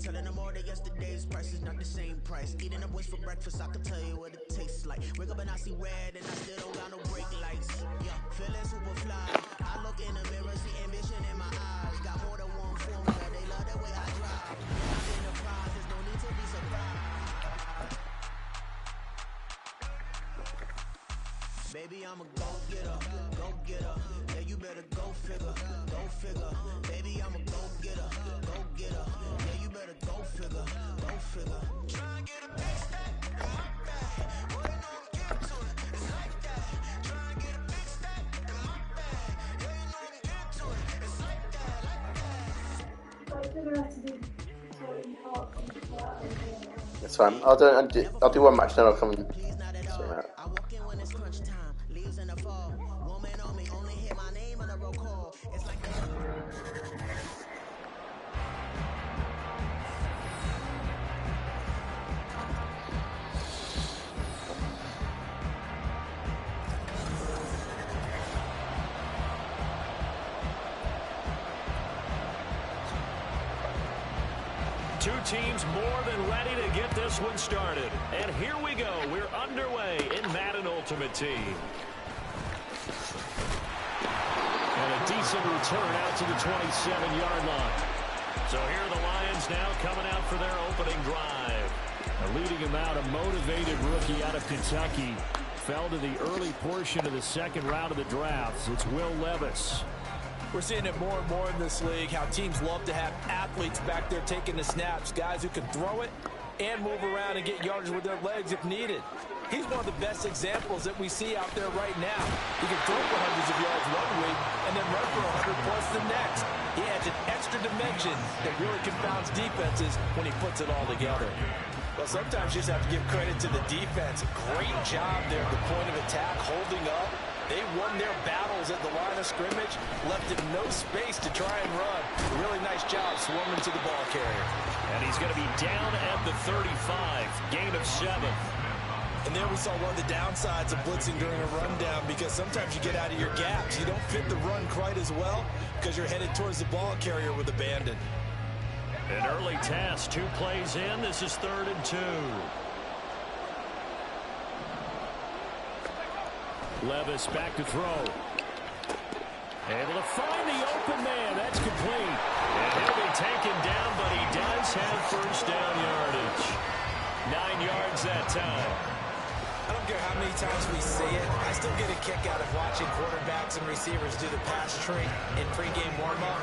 Telling them all that yesterday's price is not the same price. Eating up wings for breakfast, I can tell you what it tastes like. Wake up and I see red and I still don't got no brake lights. Yeah, feeling super fly. I look in the mirror, see ambition in my eyes. Got more than one formula, they love the way I drive. I'm in the prize, there's no need to be surprised. Baby, I'm a go-getter, go-getter. Yeah, you better go figure, go figure. Baby, I'm a go-getter, go-getter. Yeah, you better go figure, go figure. Try and get a big stack in my bag. Boy, you know I'm getting to it, it's like that. Try and get a big stack in my bag. Yeah, you know I'm getting to it, it's like that, That's fine. I'll do one match, then I'll come and sort it out. Two teams more than ready to get this one started. And here we go. We're underway in Madden Ultimate Team. And a decent return out to the 27-yard line. So here are the Lions now coming out for their opening drive. Now leading him out, a motivated rookie out of Kentucky. Fell to the early portion of the second round of the draft. It's Will Levis. We're seeing it more and more in this league, how teams love to have athletes back there taking the snaps, guys who can throw it and move around and get yardage with their legs if needed. He's one of the best examples that we see out there right now. He can throw for hundreds of yards one week and then run for 100-plus the next. He adds an extra dimension that really confounds defenses when he puts it all together. Well, sometimes you just have to give credit to the defense. Great job there at the point of attack, holding up. They won their battles at the line of scrimmage, left him no space to try and run. Really nice job swarming to the ball carrier. And he's going to be down at the 35, gain of 7. And there we saw one of the downsides of blitzing during a rundown, because sometimes you get out of your gaps. You don't fit the run quite as well because you're headed towards the ball carrier with abandon. An early test, 2 plays in. This is 3rd and 2. Levis back to throw. Able to find the open man. That's complete. And he'll be taken down, but he does have first down yardage. 9 yards that time. I don't care how many times we see it. I still get a kick out of watching quarterbacks and receivers do the pass tree in pregame warm-up.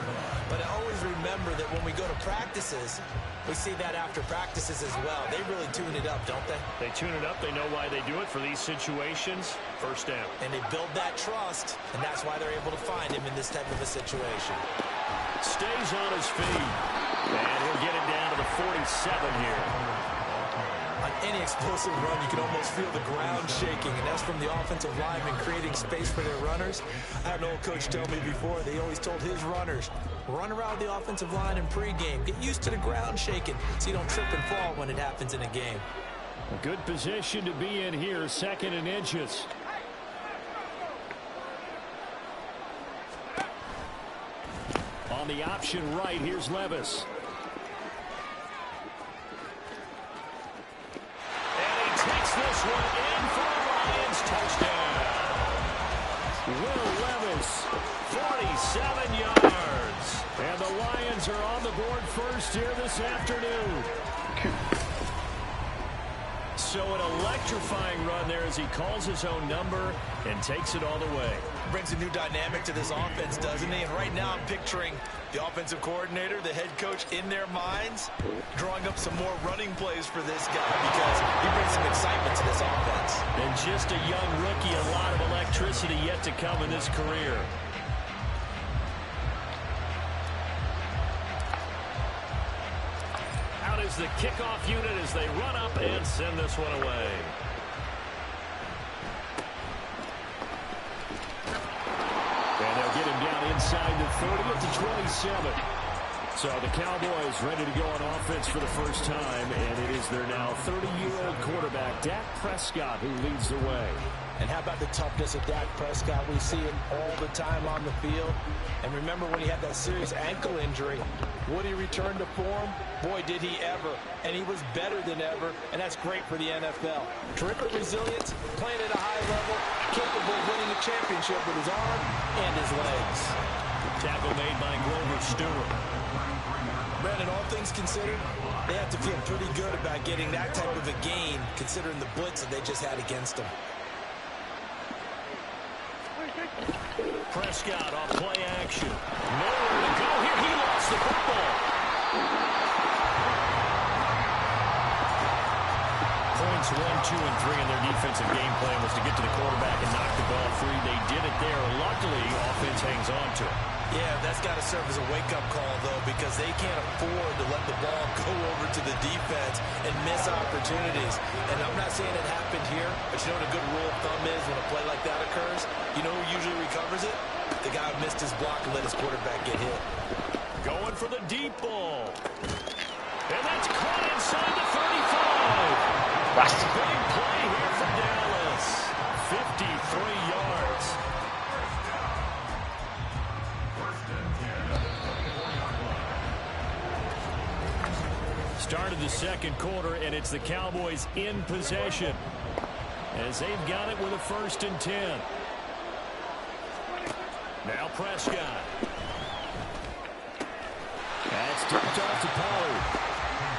But I always remember that when we go to practices, we see that after practices as well. They really tune it up, don't they? They tune it up. They know why they do it for these situations. First down. And they build that trust, and that's why they're able to find him in this type of a situation. Stays on his feet. And he'll get it down to the 47 here. On any explosive run, you can almost feel the ground shaking, and that's from the offensive linemen creating space for their runners. I had an old coach tell me before, they always told his runners, run around the offensive line in pregame. Get used to the ground shaking so you don't trip and fall when it happens in a game. A good position to be in here, 2nd and inches. On the option right, here's Levis. This one in for the Lions, touchdown. Will Levis, 47 yards. And the Lions are on the board first here this afternoon. So an electrifying run there as he calls his own number and takes it all the way. Brings a new dynamic to this offense, doesn't he? And right now I'm picturing the offensive coordinator, the head coach in their minds, drawing up some more running plays for this guy because he brings some excitement to this offense. And just a young rookie, a lot of electricity yet to come in his career. Out is the kickoff unit as they run up and send this one away. And they'll get him down inside the 30 at the 27. So the Cowboys ready to go on offense for the first time, and it is their now 30-year-old quarterback, Dak Prescott, who leads the way. And how about the toughness of Dak Prescott? We see him all the time on the field. And remember when he had that serious ankle injury, would he return to form? Boy, did he ever. And he was better than ever, and that's great for the NFL. Terrific resilience, playing at a high level, capable of winning a championship with his arm and his legs. Tackle made by Grover Stewart. Brandon, all things considered, they have to feel pretty good about getting that type of a gain, considering the blitz that they just had against them. Prescott off play action. Nowhere to go here. He lost the football. Points 1, 2, and 3 in their defensive game plan was to get to the quarterback and knock the ball free. They did it there. Luckily, offense hangs on to it. Yeah, that's got to serve as a wake-up call, though, because they can't afford to let the ball go over to the defense and miss opportunities. And I'm not saying it happened here, but you know what a good rule of thumb is when a play like that occurs? You know who usually recovers it? The guy who missed his block and let his quarterback get hit. Going for the deep ball. And that's caught inside the 35. Big play here for Dallas. 53 yards. Started the second quarter, and it's the Cowboys in possession as they've got it with a 1st and 10. Now Prescott. That's tipped off to Pollard.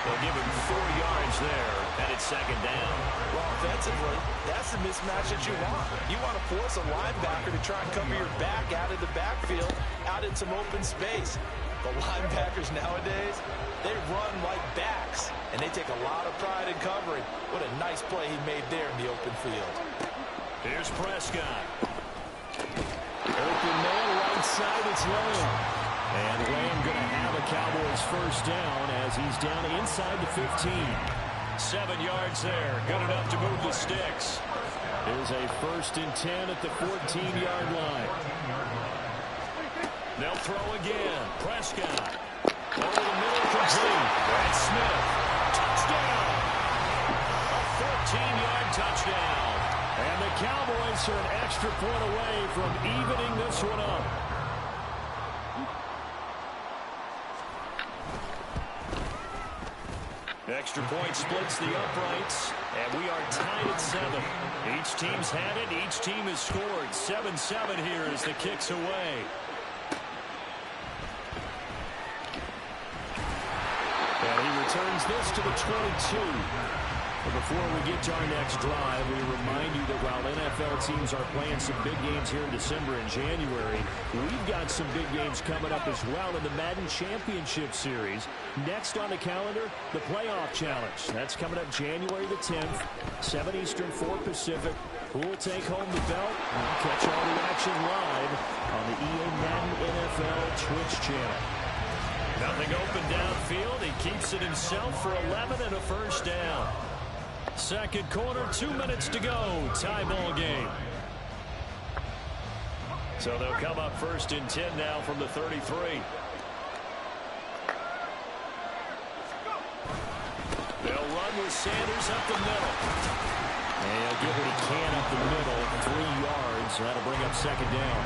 They'll give him 4 yards there, and it's 2nd down. Well, offensively, that's the mismatch that you want. You want to force a linebacker to try and cover your back out of the backfield, out in some open space. But linebackers nowadays, they run like backs, and they take a lot of pride in covering. What a nice play he made there in the open field. Here's Prescott. Open man, right side, it's Lamb. And Lamb going to have a Cowboys 1st down as he's down inside the 15. 7 yards there, good enough to move the sticks. There's a 1st and 10 at the 14-yard line. They'll throw again. Prescott. Over the middle, complete. That's Smith. Touchdown. A 14-yard touchdown. And the Cowboys are an extra point away from evening this one up. Extra point splits the uprights, and we are tied at 7. Each team's had it. Each team has scored. 7-7 here as the kick's away. And he returns this to the 22. But before we get to our next drive, we remind you that while NFL teams are playing some big games here in December and January, we've got some big games coming up as well in the Madden Championship Series. Next on the calendar, the Playoff Challenge. That's coming up January the 10th, 7 Eastern, 4 Pacific. Who will take home the belt? We'll catch all the action live on the EA Madden NFL Twitch channel. Nothing open downfield. He keeps it himself for 11 and a 1st down. Second quarter, 2 minutes to go. Tie ball game. So they'll come up 1st and 10 now from the 33. They'll run with Sanders up the middle. And he'll get what he can up the middle. 3 yards. That'll bring up 2nd down.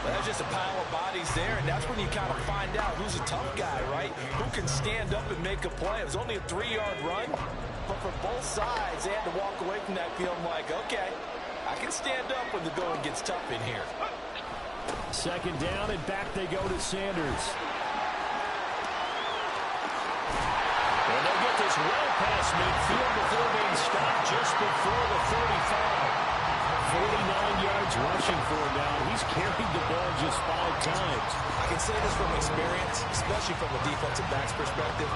Well, that's just a pile of bodies there, and that's when you kind of find out who's a tough guy, right? Who can stand up and make a play. It was only a 3-yard run, but for both sides, they had to walk away from that field like, okay, I can stand up when the going gets tough in here. 2nd down, and back they go to Sanders. And they'll get this well past midfield before being stopped just before the 35. 49 yards rushing for him now. He's carried the ball just 5 times. I can say this from experience, especially from a defensive back's perspective.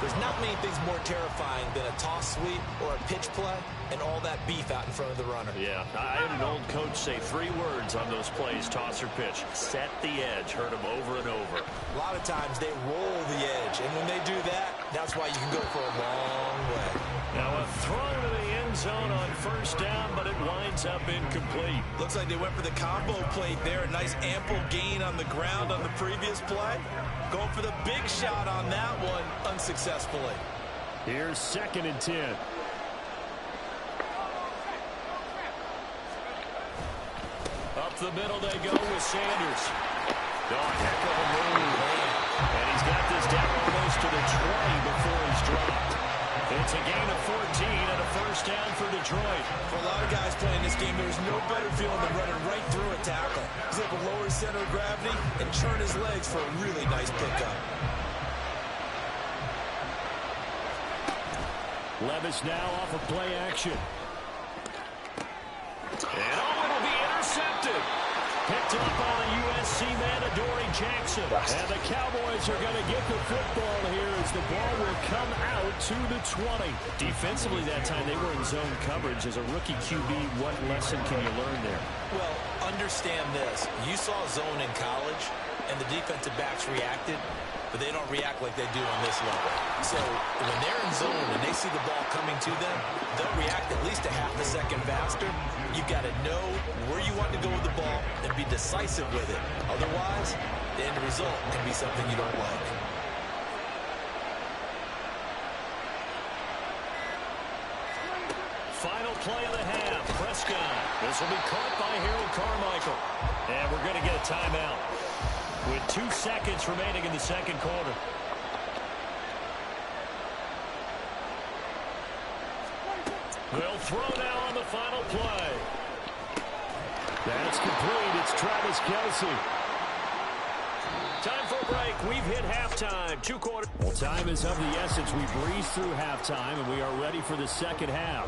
There's not many things more terrifying than a toss sweep or a pitch play and all that beef out in front of the runner. Yeah, I had an old coach say 3 words on those plays, toss or pitch. Set the edge. Heard him over and over. A lot of times they roll the edge, and when they do that, that's why you can go for a long way. Now a throw to the end zone on 1st down, but it winds up incomplete. Looks like they went for the combo plate there. A nice ample gain on the ground on the previous play. Going for the big shot on that one unsuccessfully. Here's 2nd and 10. Up the middle they go with Sanders. Oh, heck of a move. And he's got this down almost to the 20 before he's dropped. It's a gain of 14 and a first down for Detroit. For a lot of guys playing this game, there's no better feeling than running right through a tackle. He's able to lower his center of gravity and churn his legs for a really nice pickup. Levis now off of play action. And it'll be intercepted. Picked up on a USC man, Adoree Jackson. And the Cowboys are going to get the football here as the ball will come out to the 20. Defensively that time, they were in zone coverage. As a rookie QB, what lesson can you learn there? Well, understand this. You saw zone in college, and the defensive backs reacted, but they don't react like they do on this level. So when they're in zone and they see the ball coming to them, they'll react at least a half a second faster. You've got to know where you want to go with the ball and be decisive with it. Otherwise, the end result can be something you don't like. Final play of the half. Prescott. This will be caught by Harold Carmichael. And we're going to get a timeout with 2 seconds remaining in the second quarter. They'll throw now on the final play. That's complete. It's Travis Kelce. Time for a break. We've hit halftime. 2 quarters. Well, time is of the essence. We breezed through halftime, and we are ready for the second half.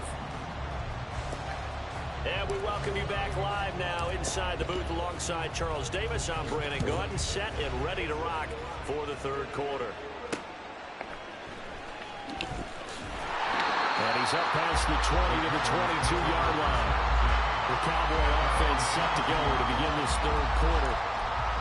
And we welcome you back live now inside the booth alongside Charles Davis. I'm Brandon Gaudin, set and ready to rock for the third quarter. And he's up past the 20 to the 22-yard line. The Cowboy offense set to go to begin this third quarter.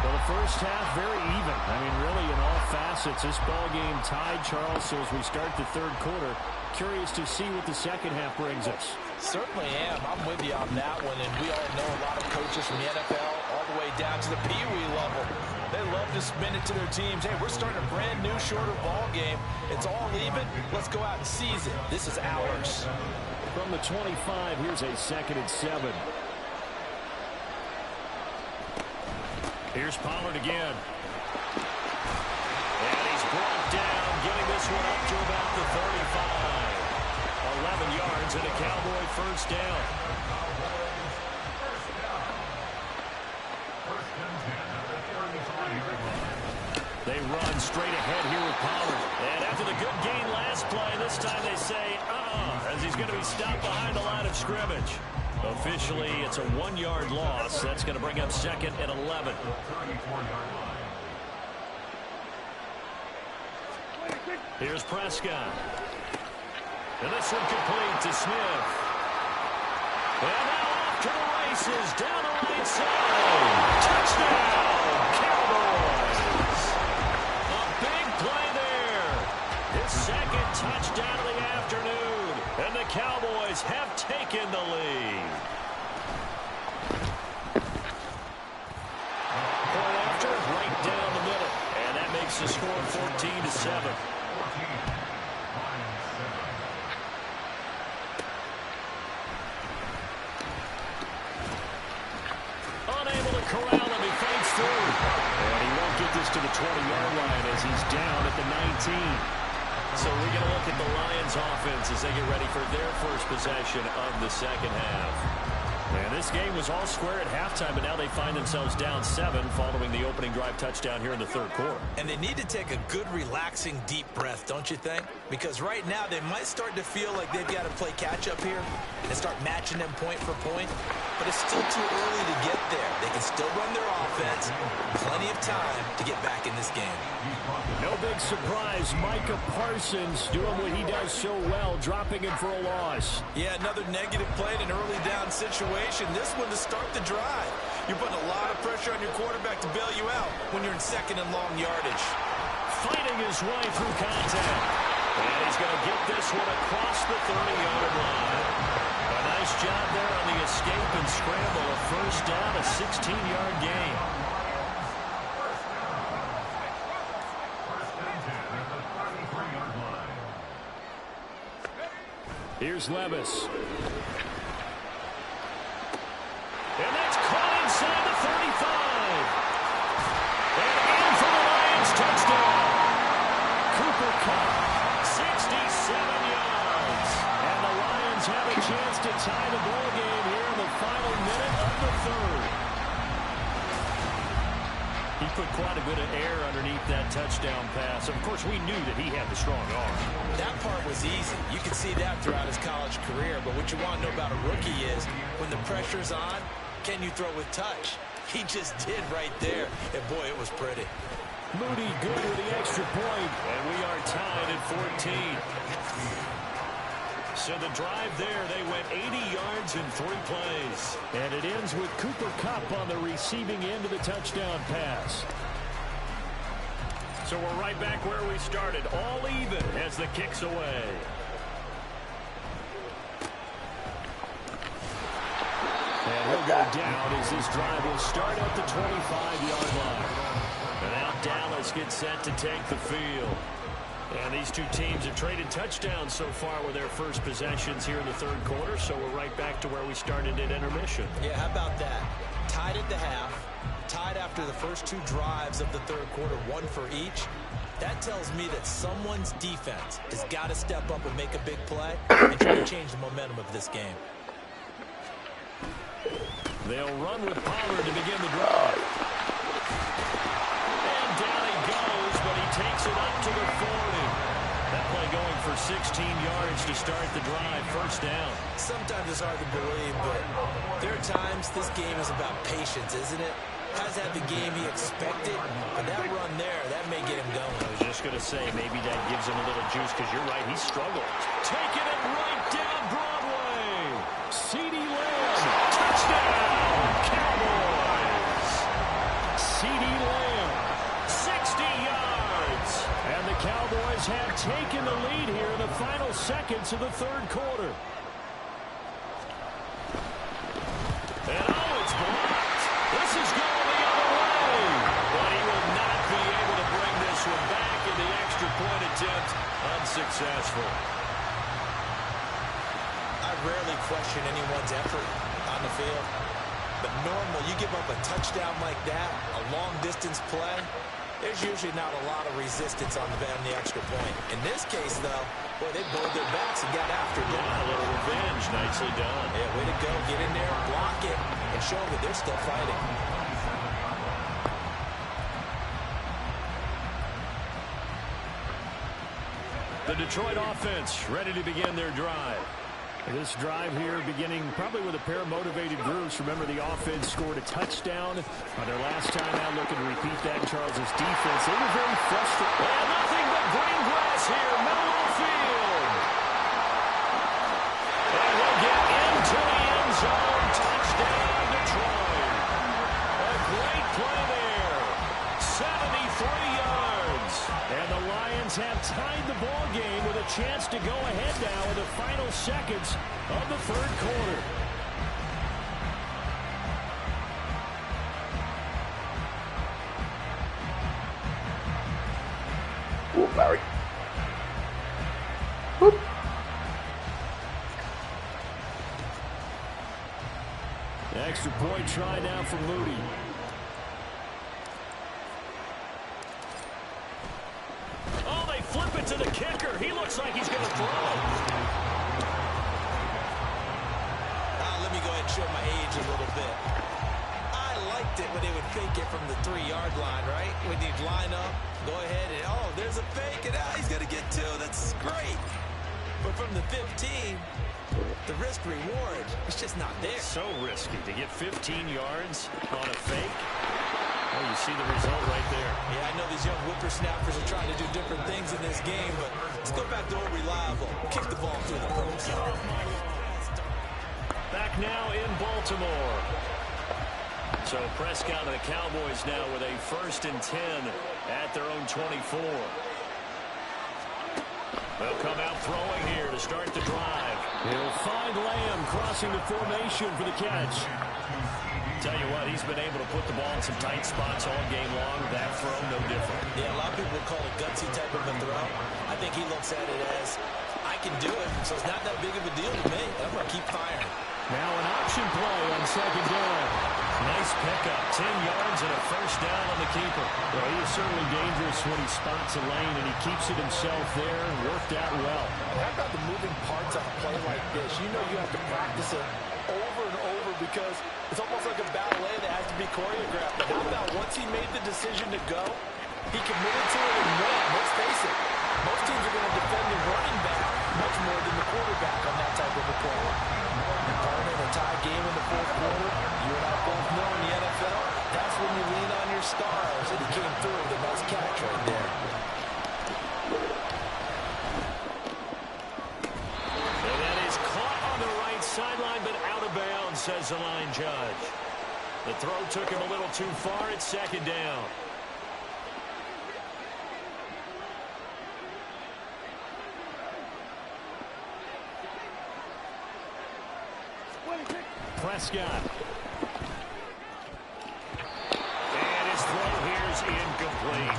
Well, the first half, very even. I mean, really, in all facets, this ball game tied, Charles. So as we start the third quarter, curious to see what the second half brings us. Certainly am. I'm with you on that one. And we all know a lot of coaches from the NFL all the way down to the Pee-wee level. They love to spin it to their teams. Hey, we're starting a brand new, shorter ball game. It's all even. Let's go out and seize it. This is ours. From the 25, here's a 2nd and 7. Here's Pollard again. And he's brought down, getting this one up to about the 35. 11 yards and a Cowboy first down. They run straight ahead here with Pollard. And after the good gain last play, this time they say, as he's going to be stopped behind the line of scrimmage. Officially, it's a 1-yard loss. That's going to bring up 2nd and 11. Here's Prescott. And this one complete to Smith. And now off to the races, down the right side. Touchdown, Cowboys. A big play there. His 2nd touchdown of the afternoon. And the Cowboys have taken the lead. Point after, right down the middle. And that makes the score 14-7. Corral him, he fights through. And he won't get this to the 20-yard line as he's down at the 19. So we're going to look at the Lions offense as they get ready for their first possession of the second half. And this game was all square at halftime, but now they find themselves down 7 following the opening drive touchdown here in the third quarter. And they need to take a good, relaxing, deep breath, don't you think? Because right now they might start to feel like they've got to play catch-up here and start matching them point for point. But it's still too early to get there. They can still run their offense. Plenty of time to get back in this game. No big surprise. Micah Parsons doing what he does so well, dropping him for a loss. Yeah, another negative play in an early down situation. This one to start the drive. You're putting a lot of pressure on your quarterback to bail you out when you're in 2nd and long yardage. Fighting his way through contact. And he's going to get this one across the 30-yard line. A nice job there on the escape and scramble. A first down, a 16-yard gain. Here's Levis. And that's caught inside He put quite a bit of air underneath that touchdown pass. Of course, we knew that he had the strong arm. That part was easy. You can see that throughout his college career. But what you want to know about a rookie is when the pressure's on, can you throw with touch? He just did right there. And, boy, it was pretty. Moody good with the extra point. And we are tied at 14. So the drive there, they went 80 yards in 3 plays. And it ends with Cooper Kupp on the receiving end of the touchdown pass. So we're right back where we started, all even as the kick's away. And he'll go down as this drive will start at the 25-yard line. And now Dallas gets set to take the field. And these two teams have traded touchdowns so far with their first possessions here in the third quarter, so we're right back to where we started at intermission. Yeah, how about that? Tied at the half, tied after the first 2 drives of the third quarter, 1 for each. That tells me that someone's defense has got to step up and make a big play and try to change the momentum of this game. They'll run with Pollard to begin the drive. And down he goes, but he takes it up to the 40. That play going for 16 yards to start the drive. First down. Sometimes it's hard to believe, but there are times this game is about patience, isn't it? Has had the game he expected, but that run there, that may get him going. I was just going to say, maybe that gives him a little juice, because you're right, he struggled. Taking it right down Broadway. CeeDee Lamb, touchdown, Cowboys. CeeDee Lamb, 60 yards. And the Cowboys have taken the lead here in the final seconds of the third quarter. And it's blocked. This is going the other way. But he will not be able to bring this one back in the extra point attempt. Unsuccessful. I rarely question anyone's effort on the field. But normal, you give up a touchdown like that, a long-distance play, there's usually not a lot of resistance on the extra point. In this case, though, boy, they bowled their bats and got after it. Yeah, a little revenge. Nicely done. Yeah, way to go. Get in there, block it, and show them that they're still fighting. The Detroit offense ready to begin their drive. This drive here beginning probably with a pair of motivated groups. Remember, the offense scored a touchdown on their last time out, looking to repeat that. Charles' defense, they were very frustrated. And nothing but green grass here, middle of the field. And we'll get into the end zone. Touchdown, Detroit. A great play there. 73 yards. And the Lions have tied the ball game with a chance to go ahead now in the final seconds of the third quarter. Oh, Barry. Whoop. The extra point try now for Moody. Oh, they flip it to the kicker. He looks like he's going to throw. Let me go ahead and show my age a little bit. I liked it when they would fake it from the 3-yard line, right? When you'd line up, go ahead and, oh, there's a fake, and he's going to get 2. That's great. But from the 15, the risk-reward is just not there. So risky to get 15 yards on a fake. Oh, you see the result right there. Yeah, I know these young whippersnappers are trying to do different things in this game, but let's go back to old reliable. Kick the ball through the ropes. Back now in Baltimore. So Prescott and the Cowboys now with a 1st and 10 at their own 24. They'll come out throwing here to start the drive. He'll find Lamb crossing the formation for the catch. Tell you what, he's been able to put the ball in some tight spots all game long. That throw, no different. Yeah, a lot of people call it gutsy type of a throw. I think he looks at it as, I can do it, so it's not that big of a deal to me. I'm going to keep firing. Now an option play on 2nd down. Nice pickup, 10 yards and a 1st down on the keeper. Well, he is certainly dangerous when he spots a lane, and he keeps it himself there. Worked out well. How about the moving parts on a play like this? You know you have to practice it over and over because it's almost like a ballet that has to be choreographed. But how about once he made the decision to go, he committed to it and ran. Let's face it, most teams are going to defend the running back much more than the quarterback on that type of a play. And calling a tie game in the fourth quarter, you and I both know in the NFL, that's when you lean on your stars, and he came through with a nice catch right there. And that is caught on the right sideline, but out of bounds, says the line judge. The throw took him a little too far. It's second down. Prescott. And his throw here's incomplete.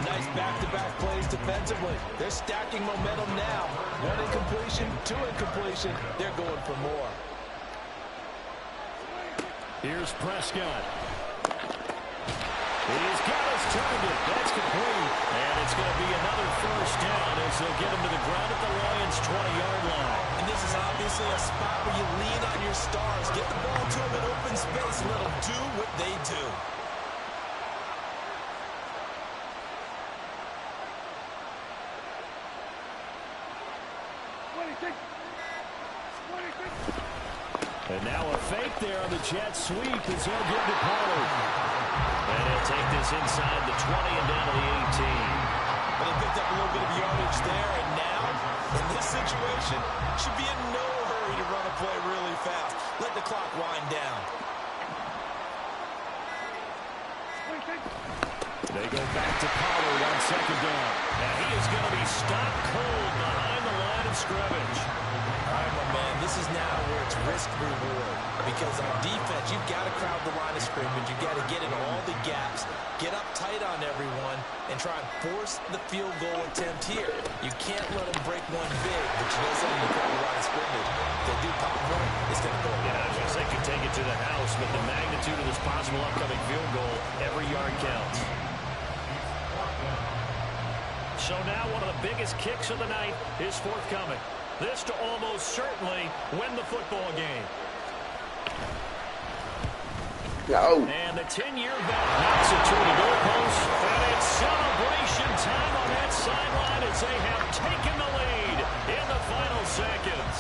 Nice back-to-back plays defensively. They're stacking momentum now. One incompletion, two incompletion. They're going for more. Here's Prescott. He's got us turned it. That's complete. And it's going to be another first down as they'll get him to the ground at the Lions' 20-yard line. And this is obviously a spot where you lean on your stars. Get the ball to them in open space. Let them do what they do. And now a fake there on the jet sweep as he'll give to Pollard. And he'll take this inside the 20 and down to the 18. Well, they picked up a little bit of yardage there, and now, in this situation, should be in no hurry to run a play really fast. Let the clock wind down. They go back to Pollard on second down. And he is going to be stopped cold behind the line of scrimmage. All right, my man, this is now where it's risk-reward. Because on defense, you've got to crowd the line of scrimmage. You've got to get in all the gaps, get up tight on everyone, and try and force the field goal attempt here. You can't let them break one big, but you know something to crowd the line of scrimmage. If they do pop one, it's going to go away. Yeah, I guess they could take it to the house, but the magnitude of this possible upcoming field goal, every yard counts. So now one of the biggest kicks of the night is forthcoming. This to almost certainly win the football game. No. And the 10-year vet knocks it to the goalpost. And it's celebration time on that sideline as they have taken the lead in the final seconds.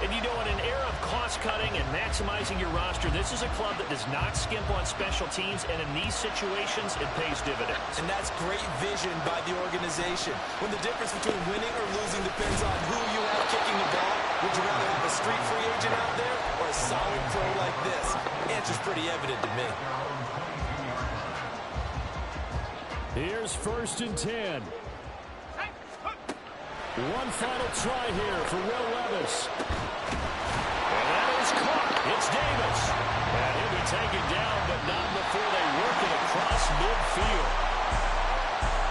And you know, in an era of cost-cutting and maximizing your roster, this is a club that does not skimp on special teams, and in these situations, it pays dividends. And that's great vision by the organization. When the difference between winning or losing depends on who you have kicking the ball, would you rather have a street free agent out there or a solid pro like this? The answer's pretty evident to me. Here's 1st and 10. One final try here for Will Levis. And that is caught. It's Davis. And he'll be taken down, but not before they work it across midfield.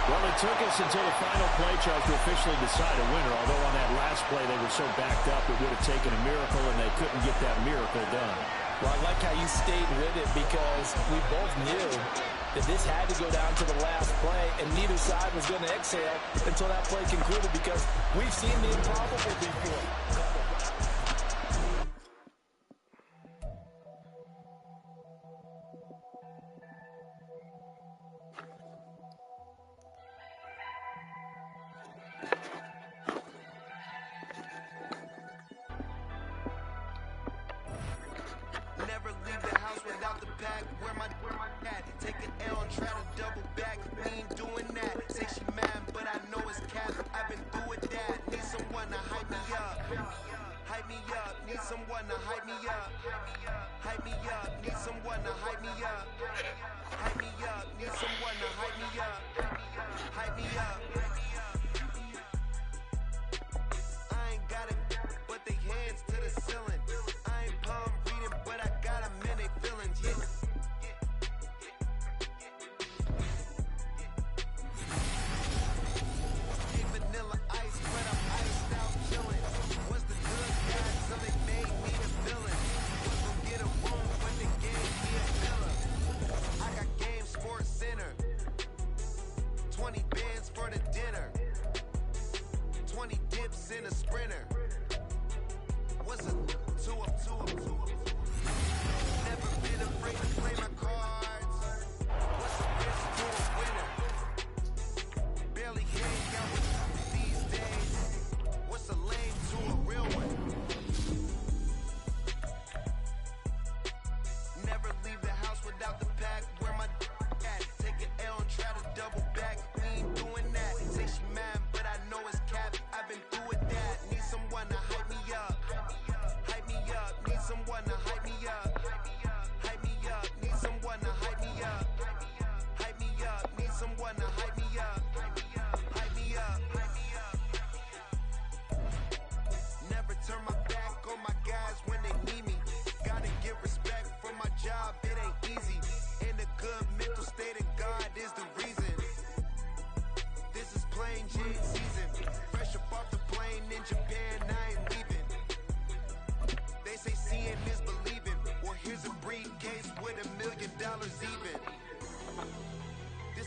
Well, it took us until the final play, Charles, to officially decide a winner. Although on that last play they were so backed up, it would have taken a miracle, and they couldn't get that miracle done. Well, I like how you stayed with it because we both knew that this had to go down to the last play, and neither side was going to exhale until that play concluded because we've seen the improbable before. Never leave the house without the pack. Where my cat? Take an L and try to double back. We ain't doing that. Say she mad, but I know it's cap. I've been through with that. Need someone to hype me up.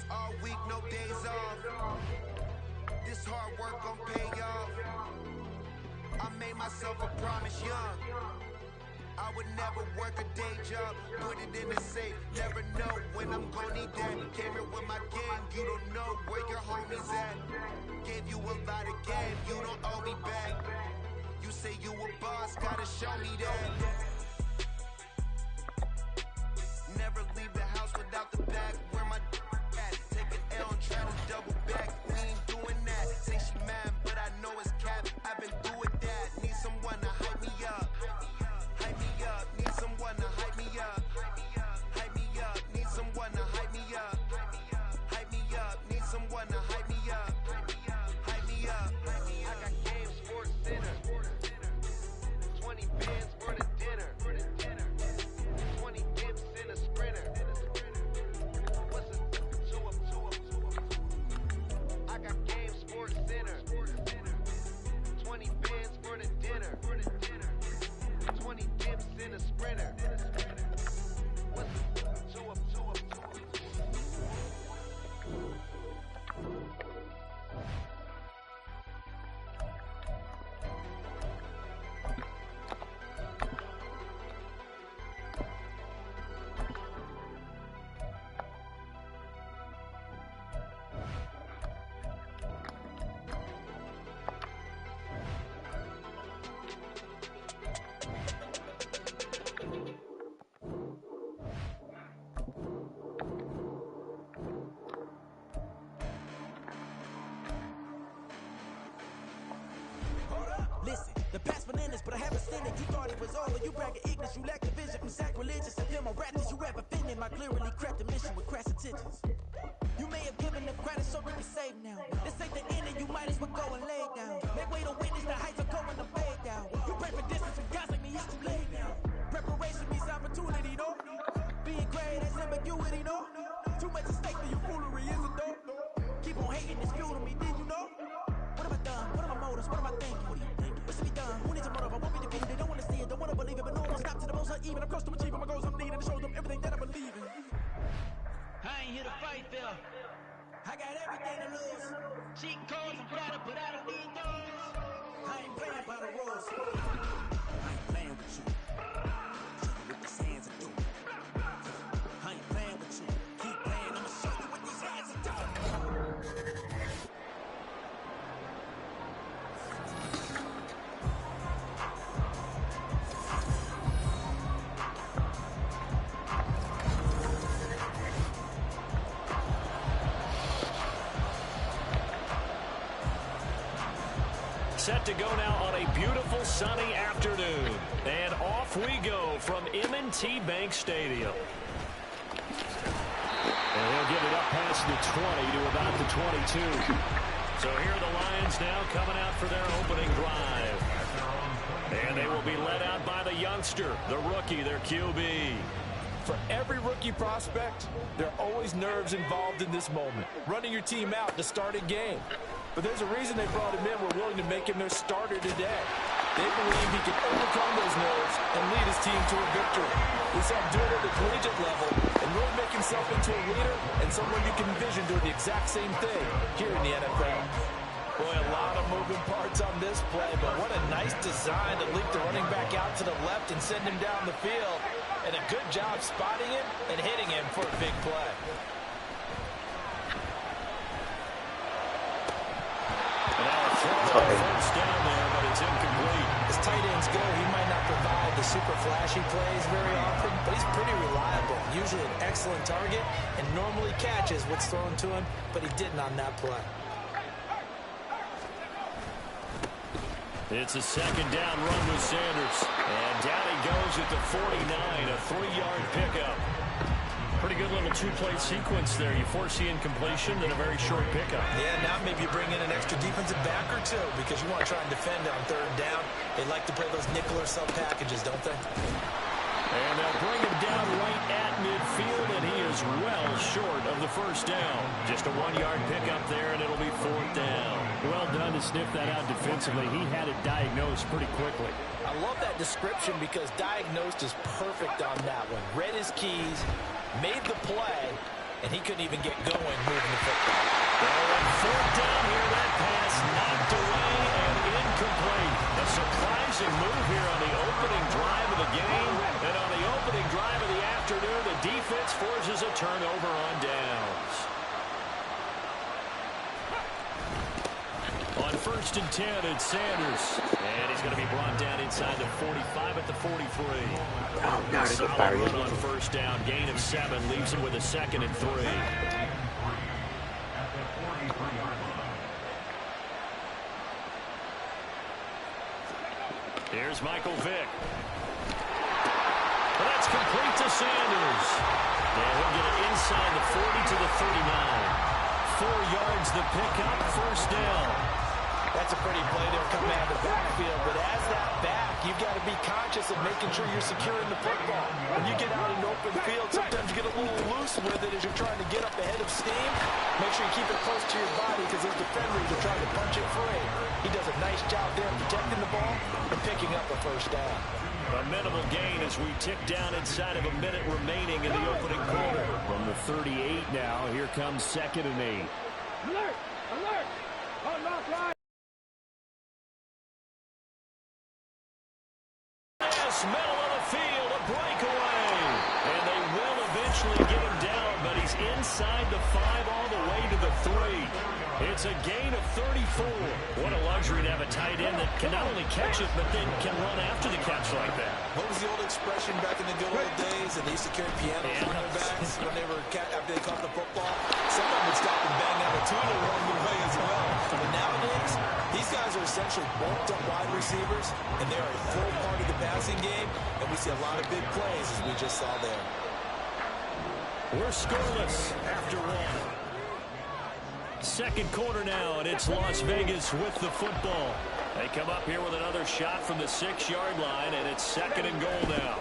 All week, no days off. This hard work gon' pay off. I made myself a promise young. I would never work a day job, put it in the safe. Never know when I'm gon' need that. Came here with my gang, you don't know where your homies at. Gave you a lot of game, you don't owe me back. You say you a boss, gotta show me that. Never leave the house without the bag. Where my at? Take an L and try to double back. We ain't doing that. Say she mad, but I know it's cap. I've been through with that. Need someone to hype me up. Hype me up. Need someone to hype me up. Hype me up. Need someone to hype me up. Hype me up. Need someone to hype me up. Hype me up. I got Game Sports Center. 20 bands for the dinner. 20 dips in a sprinter. What's a 2 up? I got Game Sports Center. 20 bands for the dinner. 20 dips in a sprinter. What's a 2 up? Listen, the past bananas, but I haven't seen it. You thought it was over. You bragging ignorance, you lack the vision from sacrilegious. And them rappers, you rap offending my clearly cracked mission with crass intentions. You may have given them credit, so really safe now. This ain't the end, and you might as well go and lay down. Make way to witness the heights of going to fade down. You pray for distance from guys like me, it's too late now. Preparation means opportunity, no? Being great has ambiguity, no? Too much at stake for your foolery, isn't though? Keep on hating, it's fuel to me, did you know? What have I done? What are my motives? What am I thinking? What's to be done? Who needs a motive? I won't be defeated. They don't want to see it, don't want to believe it, but no one will stop to the most uneven. I'm close to achieving my goals. I'm needing to show them everything that I believe in. I ain't here to fight, Phil. I got everything to lose. Cheat codes and flatter, but I don't need those. I ain't playing by the rules. I ain't playing with you. With these hands are doing. I ain't playing with you. Keep playing. I'ma show you what these hands are doing. Set to go now on a beautiful sunny afternoon. And off we go from M&T Bank Stadium. And he'll get it up past the 20 to about the 22. So here are the Lions now coming out for their opening drive. And they will be led out by the youngster, the rookie, their QB. For every rookie prospect, there are always nerves involved in this moment. Running your team out to start a game. But there's a reason they brought him in. We're willing to make him their starter today. They believe he can overcome those nerves and lead his team to a victory. We saw him do it at the collegiate level and really make himself into a leader and someone you can envision doing the exact same thing here in the NFL. Boy, a lot of moving parts on this play, but what a nice design to leak the running back out to the left and send him down the field. And a good job spotting him and hitting him for a big play. First down there, but it's incomplete. As tight ends go, he might not provide the super flashy plays very often, but he's pretty reliable. Usually an excellent target and normally catches what's thrown to him, but he didn't on that play. It's a second down run with Sanders. And down he goes at the 49, a 3-yard pickup. Pretty good little two-play sequence there. You force the incompletion, then a very short pickup. Yeah, now maybe you bring in an extra defensive back or two because you want to try and defend on third down. They like to play those nickel or sub packages, don't they? And they'll bring him down right at midfield, and he is well short of the first down. Just a 1-yard pickup there, and it'll be 4th down. Well done to sniff that out defensively. He had it diagnosed pretty quickly. I love that description because diagnosed is perfect on that one. Read his keys, made the play, and he couldn't even get going moving the football. Fourth down here, that pass knocked away and incomplete. A surprising move here on the opening drive of the game. And on the opening drive of the afternoon, the defense forces a turnover on downs. On 1st and 10, it's Sanders. And he's going to be brought down inside the 45 at the 43. Solid run on 1st down. Gain of 7 leaves him with a 2nd and 3. Here's Michael Vick. Well, that's complete to Sanders. And he'll get it inside the 40 to the 39. 4 yards the pickup, 1st down. That's a pretty play there coming out of the backfield, but as that back, you've got to be conscious of making sure you're securing the football. When you get out in open field, sometimes you get a little loose with it as you're trying to get up ahead of steam. Make sure you keep it close to your body because those defenders are trying to punch it free. He does a nice job there protecting the ball and picking up a 1st down. A minimal gain as we tick down inside of a minute remaining in the opening quarter. From the 38 now, here comes 2nd and 8. Alert! Alert! On route line! Middle of the field, a breakaway. And they will eventually get him down, but he's inside the 5 all the way to the 3. It's a gain of 34. What a luxury to have a tight end that can not only catch it, but then can run after the catch like that. What was the old expression back in the good old days? And they used to carry pianos on their backs when they were after they caught the football. Some of them would stop and bang out a tune along the way as well. But nowadays, these guys are essentially bulked up wide receivers, and they're a full part of the passing game, and we see a lot of big plays as we just saw there. We're scoreless after 1. 2nd quarter now, and it's Las Vegas with the football. They come up here with another shot from the 6-yard line, and it's 2nd and goal now.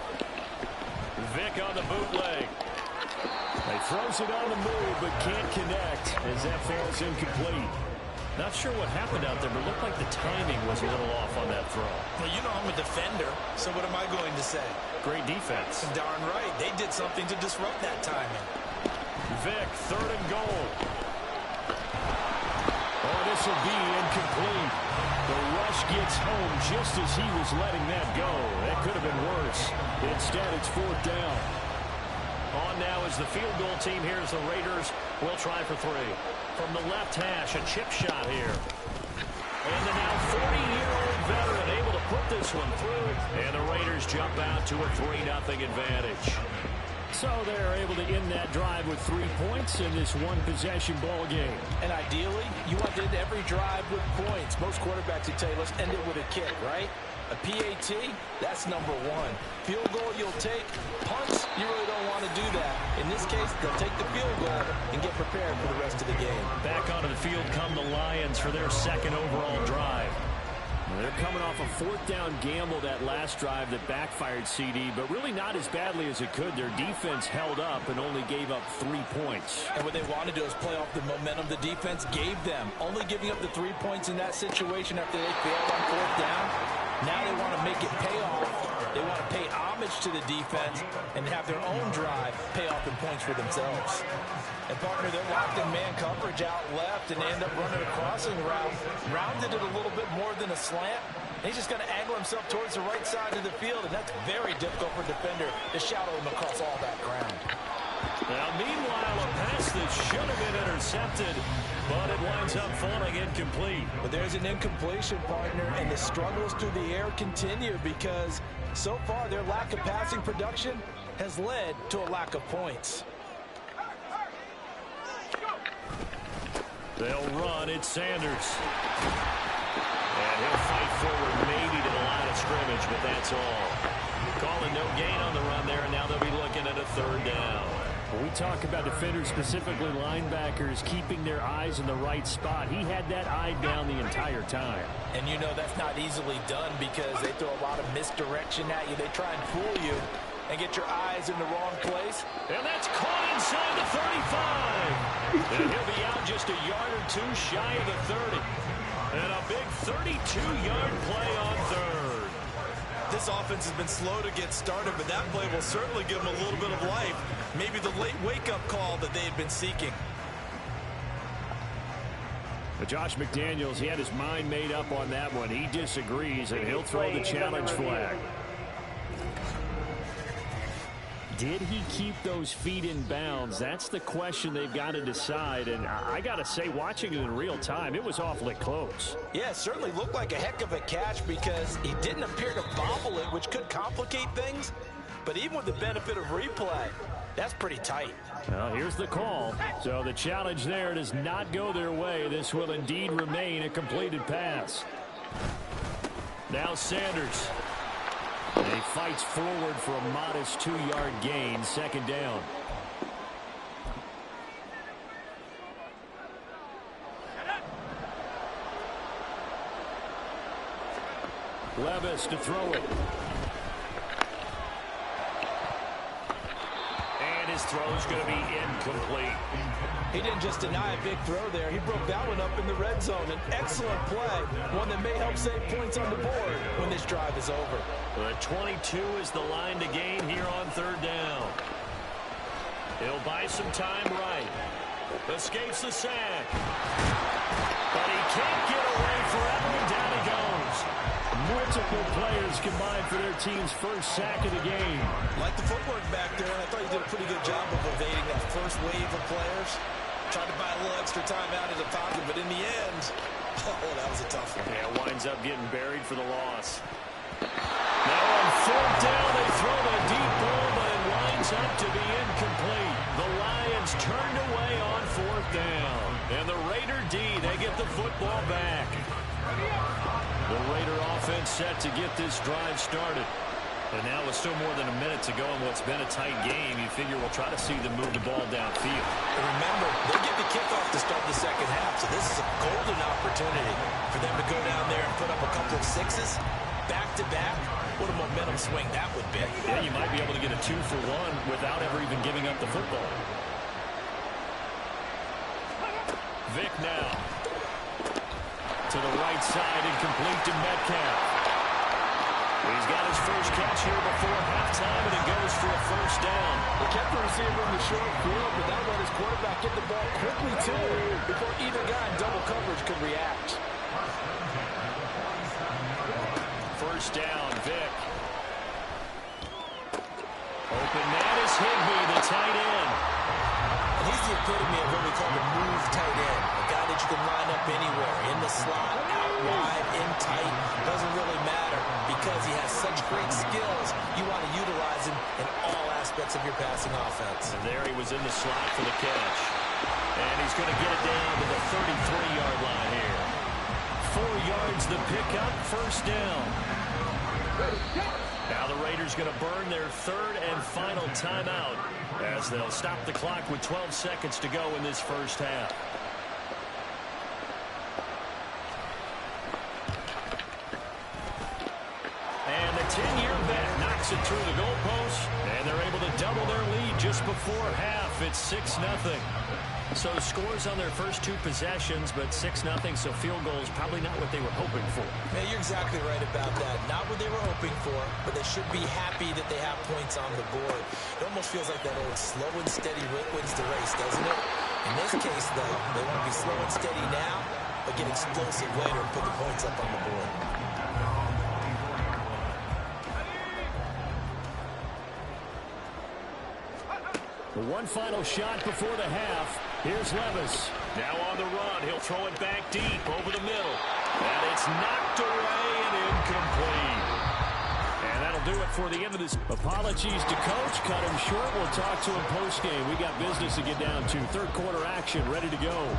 Vick on the bootleg. He throws it on the move, but can't connect as that falls incomplete. Not sure what happened out there, but it looked like the timing was a little off on that throw. Well, you know I'm a defender, so what am I going to say? Great defense. Darn right. They did something to disrupt that timing. Vick, 3rd and goal. Oh, this will be incomplete. The rush gets home just as he was letting that go. That could have been worse. Instead, it's 4th down. On now is the field goal team here as the Raiders will try for 3. From the left hash, a chip shot here. And the now 40-year-old veteran able to put this one through. And the Raiders jump out to a 3-0 advantage. So they're able to end that drive with 3 points in this one-possession ball game. And ideally, you want to end every drive with points. Most quarterbacks would tell you, let's end it with a kick, right? A PAT, that's number 1. Field goal you'll take. Punts, you really don't want to do that. In this case, they'll take the field goal and get prepared for the rest of the game. Back onto the field come the Lions for their 2nd overall drive. They're coming off a 4th down gamble that last drive that backfired CD, but really not as badly as it could. Their defense held up and only gave up 3 points. And what they want to do is play off the momentum the defense gave them. Only giving up the 3 points in that situation after they failed on 4th down. Now they want to make it pay off. They want to pay homage to the defense and have their own drive pay off in points for themselves. And, partner, they're locked in man coverage out left, and they end up running a crossing route. Rounded it a little bit more than a slant. He's just going to angle himself towards the right side of the field, and that's very difficult for a defender to shadow him across all that ground. Now, meanwhile, a pass that should have been intercepted, but it winds up falling incomplete. But there's an incompletion, partner, and the struggles through the air continue because so far their lack of passing production has led to a lack of points. They'll run. It's Sanders. And he'll fight forward maybe to the line of scrimmage, but that's all. Calling no gain on the run there, and now they'll be looking at a 3rd down. When we talk about defenders, specifically linebackers, keeping their eyes in the right spot, he had that eye down the entire time. And you know that's not easily done because they throw a lot of misdirection at you. They try and fool you and get your eyes in the wrong place. And that's caught inside the 35. And he'll be out just a yard or 2 shy of the 30. And a big 32-yard play on 3rd. This offense has been slow to get started, but that play will certainly give them a little bit of life. Maybe the late wake-up call that they had been seeking. But Josh McDaniels, he had his mind made up on that one. He disagrees, and he'll throw the challenge flag. Did he keep those feet in bounds? That's the question they've got to decide. And I got to say, watching it in real time, it was awfully close. Yeah, it certainly looked like a heck of a catch because he didn't appear to bobble it, which could complicate things. But even with the benefit of replay, that's pretty tight. Well, here's the call. So the challenge there does not go their way. This will indeed remain a completed pass. Now Sanders. And he fights forward for a modest 2-yard gain, second down. Levis to throw it. And his throw is going to be incomplete. He didn't just deny a big throw there. He broke that one up in the red zone. An excellent play, one that may help save points on the board when this drive is over. The 22 is the line to gain here on third down. He'll buy some time right. Escapes the sack. But he can't get away forever, and down he goes. Multiple players combined for their team's first sack of the game. Like the footwork back there, and I thought he did a pretty good job of evading that first wave of players. Tried to buy a little extra time out of the pocket, but in the end, oh, that was a tough one. Yeah, winds up getting buried for the loss. Now on fourth down, they throw the deep ball, but it winds up to be incomplete. The Lions turned away on fourth down. And the Raider D, they get the football back. The Raider offense set to get this drive started. And now with still more than a minute to go in what's been a tight game, you figure we'll try to see them move the ball downfield. And remember, they get the kickoff to start the second half, so this is a golden opportunity for them to go down there and put up a couple of sixes back-to-back. What a momentum swing that would be. Yeah, you might be able to get a 2-for-1 without ever even giving up the football. Vick now. To the right side and complete to Metcalf. He's got his first catch here before halftime, and it goes for a first down. They kept the receiver in the short field, but that let his quarterback get the ball quickly to him before either guy in double coverage could react. First down, Vick. Open man is Higbee, the tight end. And he's the epitome of what we call the move tight end. A guy that you can line up anywhere, in the slot, out wide, in tight. Doesn't really matter because he has such great skills. You want to utilize him in all aspects of your passing offense. And there he was in the slot for the catch. And he's going to get it down to the 33-yard line here. 4 yards the pickup, first down. Now the Raiders going to burn their third and final timeout as they'll stop the clock with 12 seconds to go in this first half. And the 10-year vet knocks it through the goalpost, and they're able to double their lead just before half. It's 6-0. So scores on their first 2 possessions, but 6-0, so field goals probably not what they were hoping for. Man, you're exactly right about that. Not what they were hoping for, but they should be happy that they have points on the board. It almost feels like that old slow and steady wins the race, doesn't it? In this case, though, they want to be slow and steady now, but get explosive later and put the points up on the board. One final shot before the half. Here's Levis. Now on the run. He'll throw it back deep over the middle. And it's knocked away and incomplete. And that'll do it for the end of this. Apologies to Coach. Cut him short. We'll talk to him post-game. We got business to get down to. Third quarter action ready to go.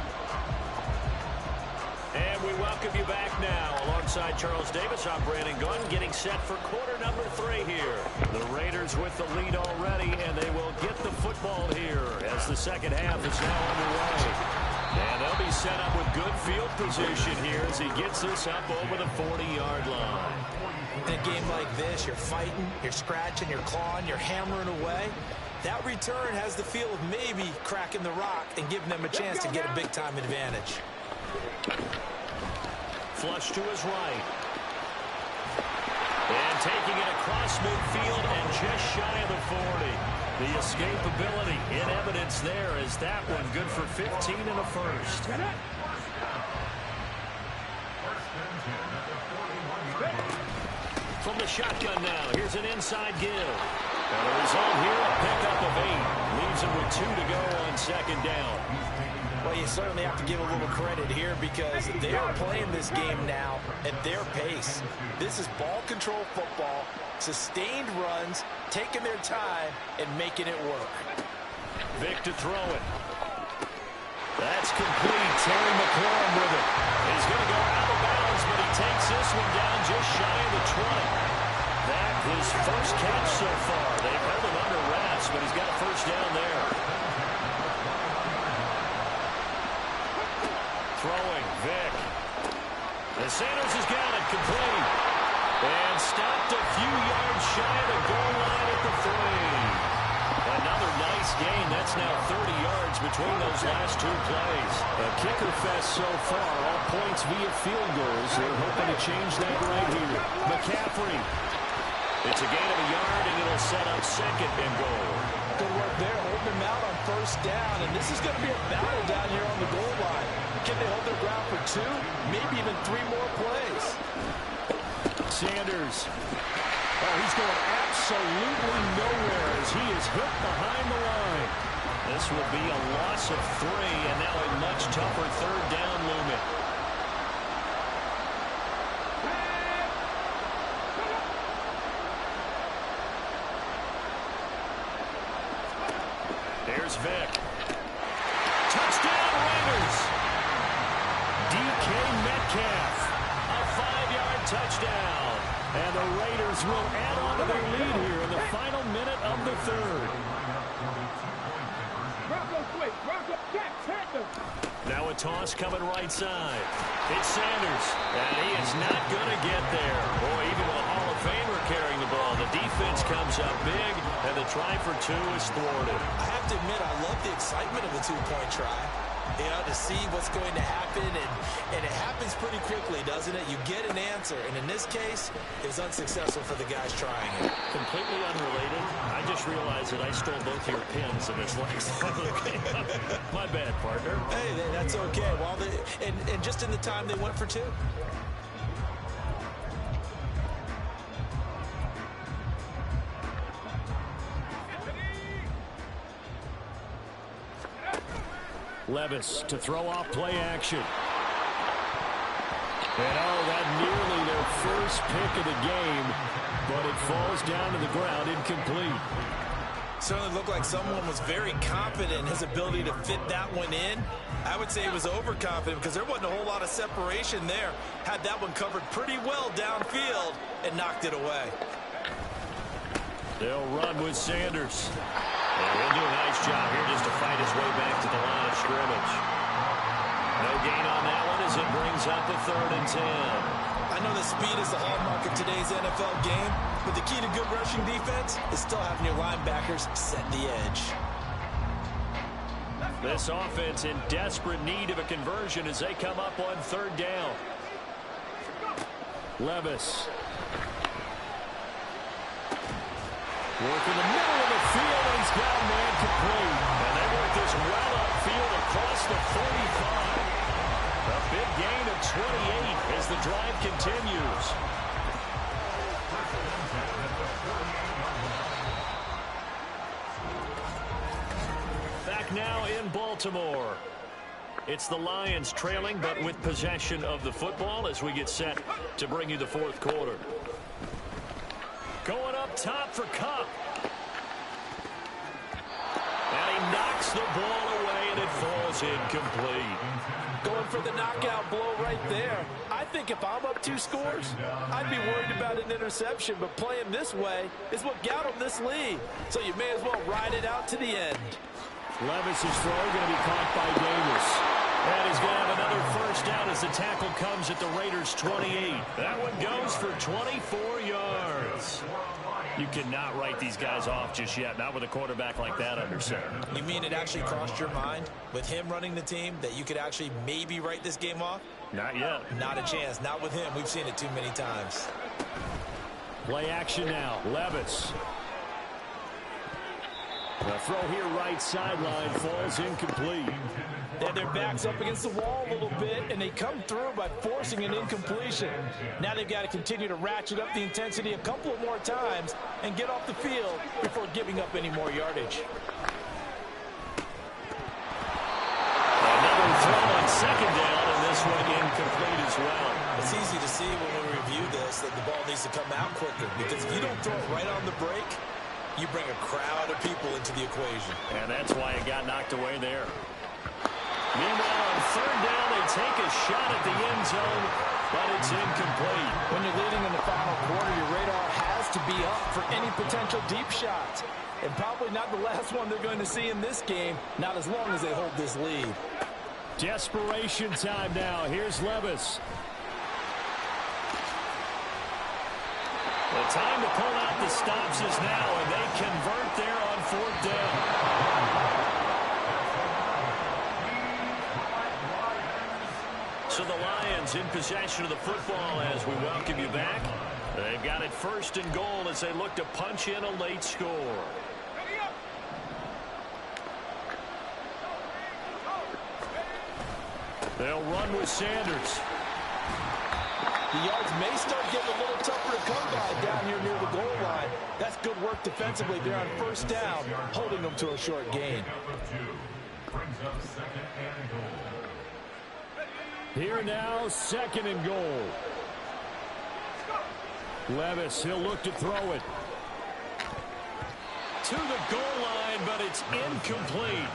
And we welcome you back now. Alongside Charles Davis, I'm Brandon Gunn, getting set for quarter number 3 here. The Raiders with the lead already, and they will get the football here as the second half is now underway. And they'll be set up with good field position here as he gets this up over the 40-yard line. In a game like this, you're fighting, you're scratching, you're clawing, you're hammering away. That return has the feel of maybe cracking the rock and giving them a chance to get a big-time advantage. Flush to his right. And taking it across midfield and just shy of the 40. The escapability in evidence there as that one good for 15 and a first. From the shotgun now, here's an inside give. And the result here, a pickup of 8. Leaves him with 2 to go on second down. Well, you certainly have to give a little credit here because they are playing this game now at their pace. This is ball control football, sustained runs, taking their time, and making it work. Vick to throw it. That's complete. Terry McLaurin with it. He's going to go out of bounds, but he takes this one down just shy of the 20. That his first catch so far. They've held him under wraps, but he's got a first down there. Throwing, Vick. And Sanders has got it, complete. And stopped a few yards shy of the goal line at the 3. Another nice gain. That's now 30 yards between those last 2 plays. A kicker fest so far. All points via field goals. They're hoping to change that right here. McCaffrey. It's a gain of a yard, and it'll set up second and goal. Good work there, holding them out on first down, and this is going to be a battle down here on the goal line. Can they hold their ground for 2, maybe even 3 more plays? Sanders. Oh, he's going absolutely nowhere as he is hit behind the line. This will be a loss of 3, and now a much tougher third down looming. There's Vick. Touchdown, Raiders. DK Metcalf. A 5-yard touchdown. And the Raiders will add on to their lead here in the final minute of the third. Now a toss coming right side. It's Sanders. And he is not going to get there. Boy, even with a Hall of Famer carrying the ball, the defense comes up big, and the try for 2 is thwarted. I have to admit, I love the excitement of a 2-point try. You know, to see what's going to happen, and it happens pretty quickly, doesn't it? You get an answer, and in this case, it was unsuccessful for the guys trying it. Completely unrelated. I just realized that I stole both your pins in this last game. My bad, partner. Hey, that's okay. Well, and just in the time they went for 2. Levis to throw off play action. And that nearly their first pick of the game, but it falls down to the ground incomplete. Certainly looked like someone was very confident in his ability to fit that one in. I would say he was overconfident because there wasn't a whole lot of separation there. Had that one covered pretty well downfield and knocked it away. They'll run with Sanders. And he'll do a nice job here just to fight his way back to the line of scrimmage. No gain on that one as it brings up the 3rd and 10. I know that speed is the hallmark of today's NFL game, but the key to good rushing defense is still having your linebackers set the edge. This offense in desperate need of a conversion as they come up on 3rd down. Levis. Work in the middle of the field, and he's got a man complete. And they work this well upfield across the 45. A big gain of 28 as the drive continues. Back now in Baltimore. It's the Lions trailing, but with possession of the football as we get set to bring you the 4th quarter. Going up top for Kupp. And he knocks the ball away, and it falls incomplete. Going for the knockout blow right there. I think if I'm up 2 scores, I'd be worried about an interception, but playing this way is what got him this lead. So you may as well ride it out to the end. Levis's throw going to be caught by Davis. And he's going to have another first down as the tackle comes at the Raiders' 28. That one goes for 24 yards. You cannot write these guys off just yet, not with a quarterback like that under center. You mean it actually crossed your mind with him running the team that you could actually maybe write this game off? Not yet. Not a chance. Not with him. We've seen it too many times. Play action now. Levis. The throw here right sideline falls incomplete. They have their backs up against the wall a little bit, and they come through by forcing an incompletion. Now they've got to continue to ratchet up the intensity a couple of more times and get off the field before giving up any more yardage. Another throw on second down, and this one incomplete as well. It's easy to see when we review this that the ball needs to come out quicker, because if you don't throw it right on the break, you bring a crowd of people into the equation. And that's why it got knocked away there. Meanwhile, on third down, they take a shot at the end zone, but it's incomplete. When you're leading in the final quarter, your radar has to be up for any potential deep shots. And probably not the last one they're going to see in this game, not as long as they hold this lead. Desperation time now. Here's Levis. The time to pull out the stops is now, and they convert there on fourth down. So the Lions in possession of the football as we welcome you back. They've got it first and goal as they look to punch in a late score. They'll run with Sanders. The yards may start getting a little tougher to come by down here near the goal line. That's good work defensively there on first down, holding them to a short gain. Here now, second and goal. Levis, he'll look to throw it. To the goal line, but it's incomplete.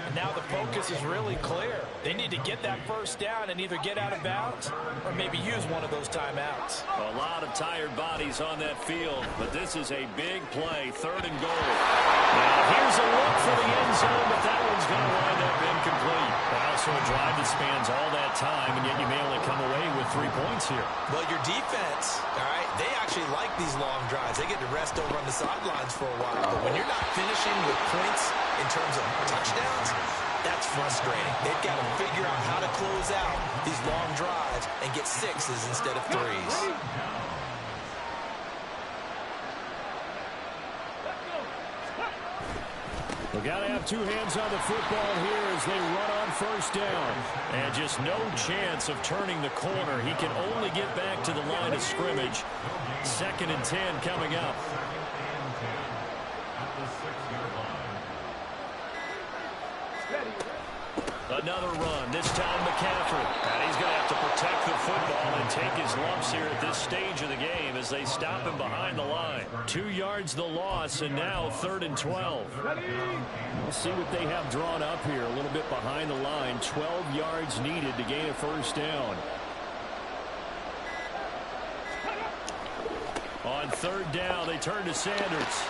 And now the focus is really clear. They need to get that first down and either get out of bounds or maybe use one of those timeouts. A lot of tired bodies on that field, but this is a big play, third and goal. Now here's a look for the end zone, but that one's going to wind up incomplete. Also a drive that spans all that time, and yet you may only come away with 3 points here. Well, your defense, all right, they actually like these long drives. They get to rest over on the sidelines for a while. But when you're not finishing with points in terms of touchdowns, that's frustrating. They've got to figure out how to close out these long drives and get sixes instead of threes. We've got to have two hands on the football here as they run on first down. And just no chance of turning the corner. He can only get back to the line of scrimmage. 2nd and 10 coming up. Another run, this time McCaffrey. And he's going to have to protect the football and take his lumps here at this stage of the game as they stop him behind the line. 2 yards the loss, and now 3rd and 12. We'll see what they have drawn up here. A little bit behind the line. 12 yards needed to gain a first down. On 3rd down, they turn to Sanders.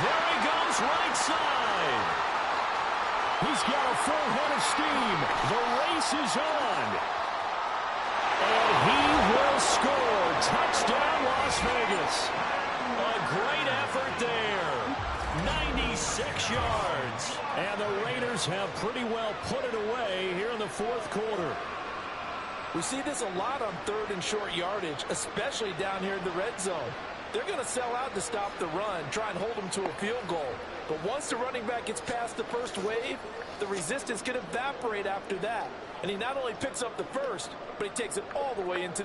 There he goes, right side. He's got a full head of steam. The race is on. And he will score. Touchdown, Las Vegas. A great effort there. 96 yards. And the Raiders have pretty well put it away here in the 4th quarter. We see this a lot on 3rd and short yardage, especially down here in the red zone. They're going to sell out to stop the run, try and hold them to a field goal. But once the running back gets past the first wave, the resistance can evaporate after that. And he not only picks up the first, but he takes it all the way into